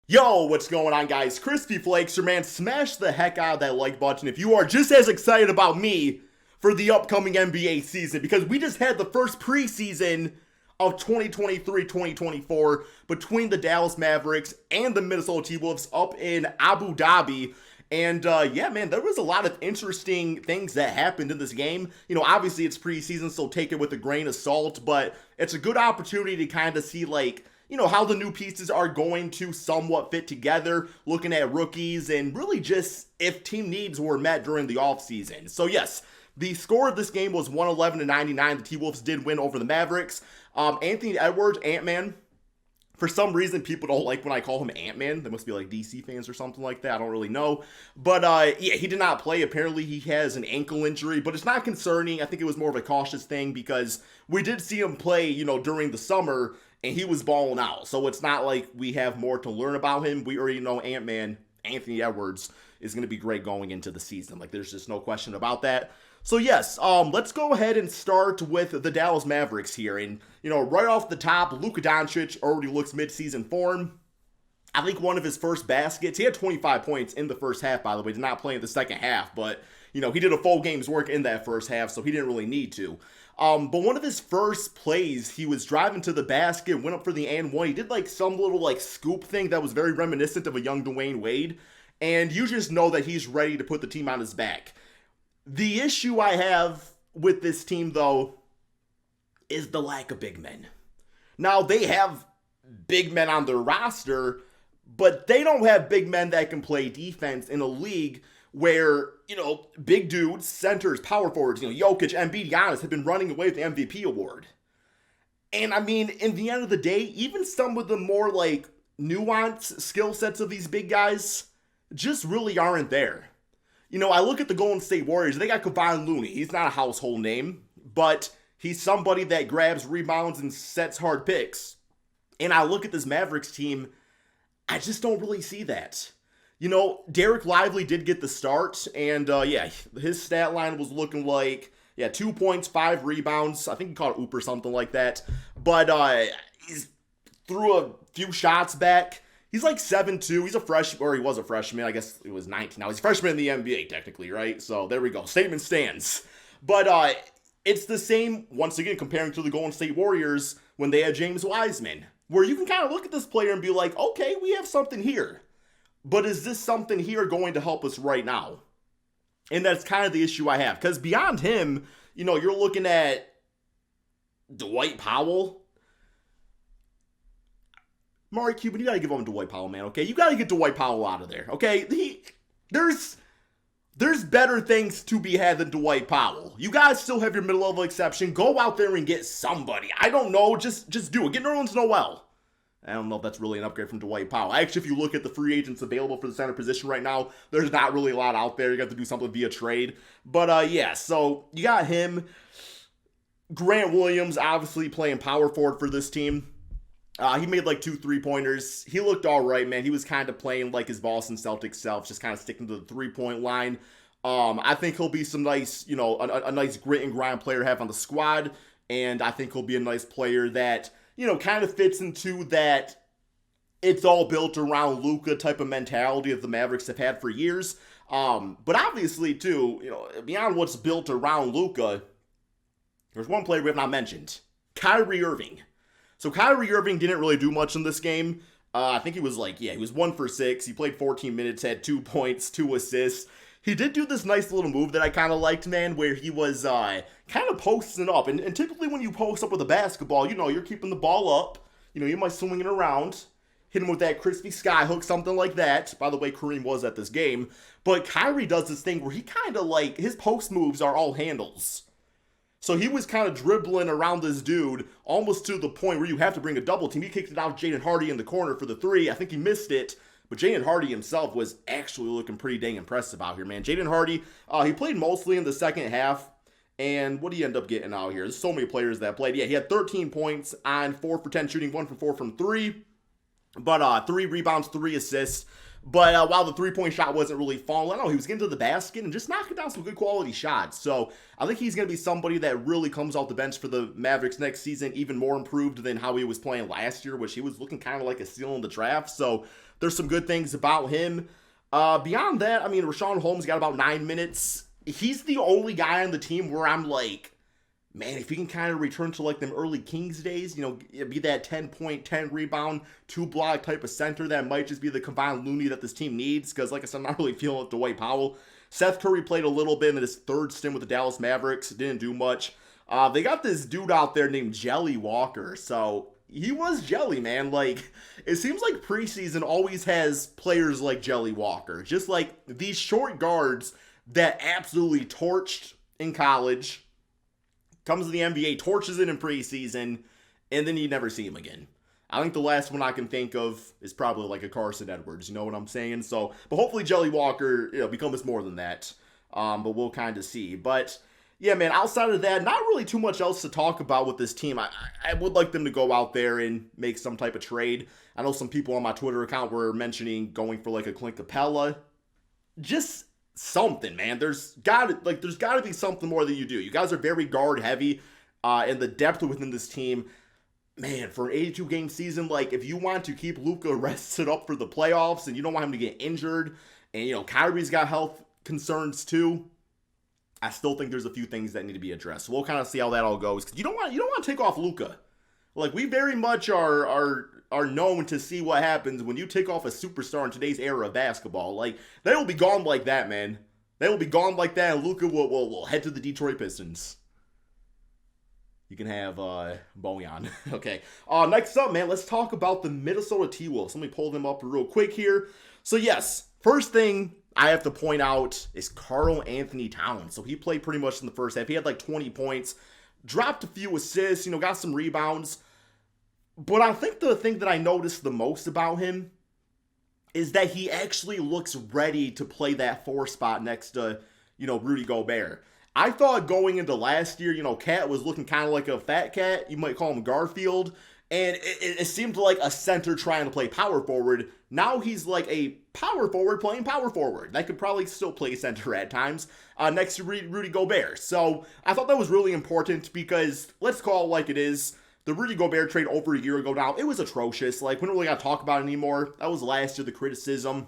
Yo, what's going on, guys? Crispy Flakes, your man. Smash the heck out of that like button if you are just as excited about me for the upcoming NBA season, because we just had the first preseason of 2023-2024 between the Dallas Mavericks and the Minnesota Timberwolves up in Abu Dhabi. And yeah, man, there was a lot of interesting things that happened in this game. Obviously it's preseason, so take it with a grain of salt, but it's a good opportunity to kind of see, like, how the new pieces are going to somewhat fit together, looking at rookies, and really just if team needs were met during the offseason. So yes, the score of this game was 111-99. The T-Wolves did win over the Mavericks. Anthony Edwards, Ant-Man. For some reason, people don't like when I call him Ant-Man. They must be like DC fans or something like that. I don't really know. But yeah, he did not play. Apparently, he has an ankle injury, but it's not concerning. I think it was more of a cautious thing because we did see him play, during the summer, and he was balling out. So it's not like we have more to learn about him. We already know Ant-Man, Anthony Edwards, is going to be great going into the season. Like, there's just no question about that. So yes, let's go ahead and start with the Dallas Mavericks here. And, right off the top, Luca Doncic already looks mid-season form. I think one of his first baskets, he had 25 points in the first half, by the way, did not play in the second half, but, he did a full game's work in that first half, so he didn't really need to. But one of his first plays, he was driving to the basket, went up for the and one. He did like some little like scoop thing that was very reminiscent of a young Dwayne Wade. And you just know that he's ready to put the team on his back. The issue I have with this team, though, is the lack of big men. Now, they have big men on their roster, but they don't have big men that can play defense in a league where, big dudes, centers, power forwards, Jokic, Embiid, Giannis have been running away with the MVP award. And I mean, in the end of the day, even some of the more like nuanced skill sets of these big guys just really aren't there. I look at the Golden State Warriors, they got Kevon Looney. He's not a household name, but he's somebody that grabs rebounds and sets hard picks. And I look at this Mavericks team, I just don't really see that. Derek Lively did get the start, and yeah, his stat line was looking like, 2 points, 5 rebounds. I think he caught an oop or something like that. But he's threw a few shots back. He's like 7'2". He's a freshman, or he was a freshman. I guess it was 19. Now he's a freshman in the NBA, technically, right? So there we go. Statement stands. But it's the same, once again, comparing to the Golden State Warriors when they had James Wiseman, where you can kind of look at this player and be like, okay, we have something here. But is this something here going to help us right now? And that's kind of the issue I have. Because beyond him, you're looking at Dwight Powell. Mari Cuban, you got to give him Dwight Powell, man, okay? You got to get Dwight Powell out of there, okay? There's better things to be had than Dwight Powell. You guys still have your mid-level exception. Go out there and get somebody. I don't know. Just do it. Get Nerlens Noel. I don't know if that's really an upgrade from Dwight Powell. Actually, if you look at the free agents available for the center position right now, there's not really a lot out there. You got to do something via trade. But yeah, so you got him. Grant Williams, obviously playing power forward for this team. He made like 2 3-pointers. He looked all right, man. He was kind of playing like his Boston Celtics self, just kind of sticking to the 3-point line. I think he'll be some nice, a nice grit and grind player to have on the squad. And I think he'll be a nice player that, kind of fits into that it's all built around Luca type of mentality that the Mavericks have had for years. But obviously, too, beyond what's built around Luca, there's one player we have not mentioned, Kyrie Irving. So Kyrie Irving didn't really do much in this game. I think he was he was 1 for 6. He played 14 minutes, had 2 points, 2 assists. He did do this nice little move that I kind of liked, man, where he was kind of posting up. And typically when you post up with a basketball, you're keeping the ball up. You might swing it around, hit him with that crispy sky hook, something like that. By the way, Kareem was at this game. But Kyrie does this thing where he kind of his post moves are all handles. So he was kind of dribbling around this dude almost to the point where you have to bring a double team. He kicked it out to Jaylen Hardy in the corner for the 3. I think he missed it. But Jaylen Hardy himself was actually looking pretty dang impressive out here, man. Jaylen Hardy, he played mostly in the second half. And what did he end up getting out here? There's so many players that played. Yeah, he had 13 points on 4 for 10 shooting, 1 for 4 from 3. But 3 rebounds, 3 assists. But while the three-point shot wasn't really falling, he was getting to the basket and just knocking down some good quality shots. So I think he's going to be somebody that really comes off the bench for the Mavericks next season, even more improved than how he was playing last year, which he was looking kind of like a steal in the draft. So there's some good things about him. Beyond that, I mean, Rashawn Holmes got about 9 minutes. He's the only guy on the team where I'm like, man, if he can kind of return to like them early Kings days, be that 10 point, 10 rebound, 2 block type of center, that might just be the combined Looney that this team needs. Because like I said, I'm not really feeling it Dwight Powell. Seth Curry played a little bit in his third stint with the Dallas Mavericks. Didn't do much. They got this dude out there named Jelly Walker. So he was jelly, man. Like, it seems like preseason always has players like Jelly Walker. Just like these short guards that absolutely torched in college, comes to the NBA, torches it in preseason, and then you never see him again. I think the last one I can think of is probably like a Carson Edwards, you know what I'm saying? So, but hopefully Jelly Walker, becomes more than that. But we'll kind of see. But yeah, man, outside of that, not really too much else to talk about with this team. I would like them to go out there and make some type of trade. I know some people on my Twitter account were mentioning going for like a Clint Capella. Just something, man. There's got to be something more that you do. You guys are very guard heavy, and the depth within this team, man, for an 82 game season, like if you want to keep Luca rested up for the playoffs and you don't want him to get injured, and Kyrie's got health concerns too, I still think there's a few things that need to be addressed. So we'll kind of see how that all goes, because you don't want to take off Luca. Like, we very much are known to see what happens when you take off a superstar in today's era of basketball. Like, they will be gone like that, man. They will be gone like that, and Luka will head to the Detroit Pistons. You can have Bojan. Okay. Next up, man, let's talk about the Minnesota T-Wolves. Let me pull them up real quick here. So, yes, first thing I have to point out is Karl Anthony Towns. So he played pretty much in the first half. He had like 20 points, dropped a few assists, got some rebounds. But I think the thing that I noticed the most about him is that he actually looks ready to play that 4 spot next to, Rudy Gobert. I thought going into last year, Cat was looking kind of like a fat cat. You might call him Garfield. And it seemed like a center trying to play power forward. Now he's like a power forward playing power forward. That could probably still play center at times next to Rudy Gobert. So I thought that was really important because, let's call it like it is, the Rudy Gobert trade over a year ago now, it was atrocious. Like, we don't really got to talk about it anymore. That was last year, the criticism.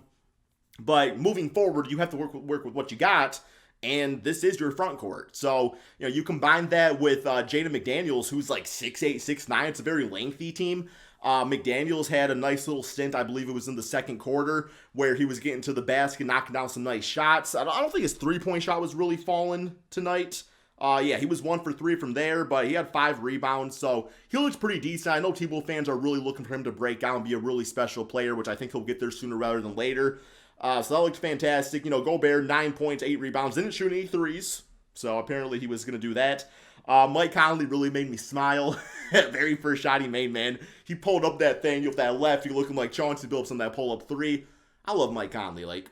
But moving forward, you have to work with what you got. And this is your front court. So, you combine that with Jalen McDaniels, who's like 6'8", 6'9". It's a very lengthy team. McDaniels had a nice little stint, I believe it was in the second quarter, where he was getting to the basket, knocking down some nice shots. I don't think his three-point shot was really falling tonight. He was 1 for 3 from there, but he had 5 rebounds, so he looks pretty decent. I know T-Wolves fans are really looking for him to break out and be a really special player, which I think he'll get there sooner rather than later. So that looked fantastic. Gobert, 9 points, 8 rebounds. Didn't shoot any threes, so apparently he was going to do that. Mike Conley really made me smile. Very first shot he made, man. He pulled up that thing with that left. He looking like Chauncey Billups on that pull-up 3. I love Mike Conley. Like,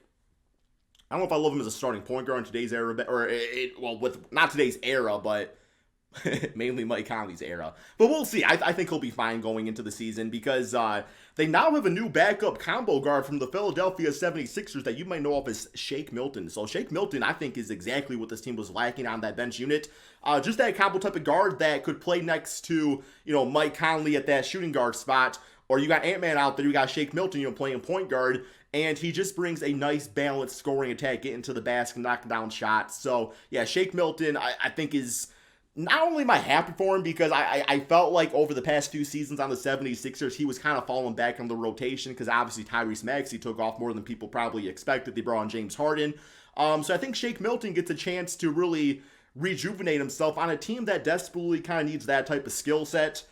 I don't know if I love him as a starting point guard in today's era, with not today's era, but mainly Mike Conley's era. But we'll see. I think he'll be fine going into the season because they now have a new backup combo guard from the Philadelphia 76ers that you might know of as Shake Milton. So Shake Milton, I think, is exactly what this team was lacking on that bench unit. Just that combo type of guard that could play next to, Mike Conley at that shooting guard spot. Or you got Ant-Man out there, you got Shake Milton, playing point guard. And he just brings a nice balanced scoring attack, getting to the basket, knocking down shots. So, yeah, Shake Milton, I think is... Not only am I happy for him because I felt like over the past few seasons on the 76ers, he was kind of falling back on the rotation because obviously Tyrese Maxey took off more than people probably expected. They brought on James Harden. So I think Shake Milton gets a chance to really rejuvenate himself on a team that desperately kind of needs that type of skill set.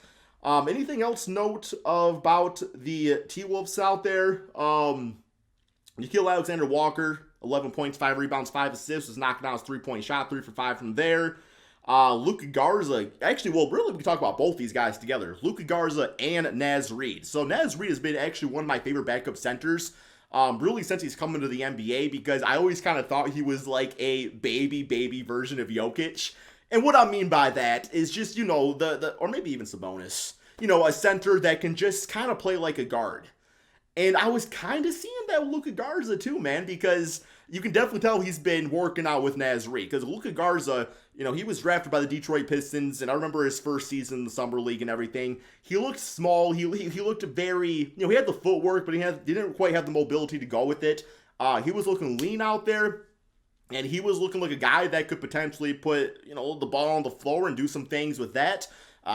Anything else note about the T-Wolves out there? Nickeil Alexander-Walker, 11 points, 5 rebounds, 5 assists, was knocking down his 3-point shot, 3 for 5 from there. Luca Garza, actually, well, really, we can talk about both these guys together. Luca Garza and Naz Reid. So Naz Reid has been actually one of my favorite backup centers, really since he's come into the NBA, because I always kind of thought he was like a baby version of Jokic. And what I mean by that is just, or maybe even Sabonis, a center that can just kind of play like a guard. And I was kind of seeing that with Luca Garza too, man, because you can definitely tell he's been working out with Naz Reid. Because Luca Garza, he was drafted by the Detroit Pistons, and I remember his first season in the Summer League and everything. He looked small. He looked very, he had the footwork, but he didn't quite have the mobility to go with it. He was looking lean out there, and he was looking like a guy that could potentially put, the ball on the floor and do some things with that.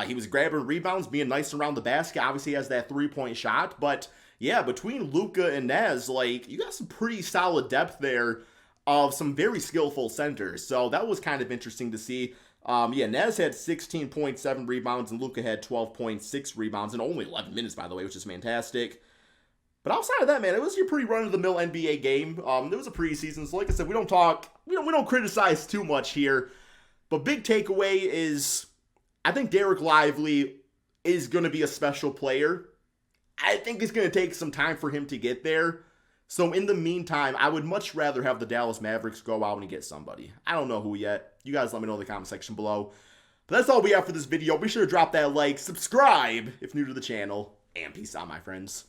He was grabbing rebounds, being nice around the basket. Obviously, he has that three-point shot, but yeah, between Luca and Naz, you got some pretty solid depth there of some very skillful centers. So that was kind of interesting to see. Naz had 16.7 rebounds and Luca had 12.6 rebounds in only 11 minutes, by the way, which is fantastic. But outside of that, man, it was your pretty run-of-the-mill NBA game. It was a preseason, so like I said, we don't criticize too much here. But big takeaway is, I think Derek Lively is going to be a special player. I think it's going to take some time for him to get there. So in the meantime, I would much rather have the Dallas Mavericks go out and get somebody. I don't know who yet. You guys let me know in the comment section below. But that's all we have for this video. Be sure to drop that like, subscribe if new to the channel, and peace out, my friends.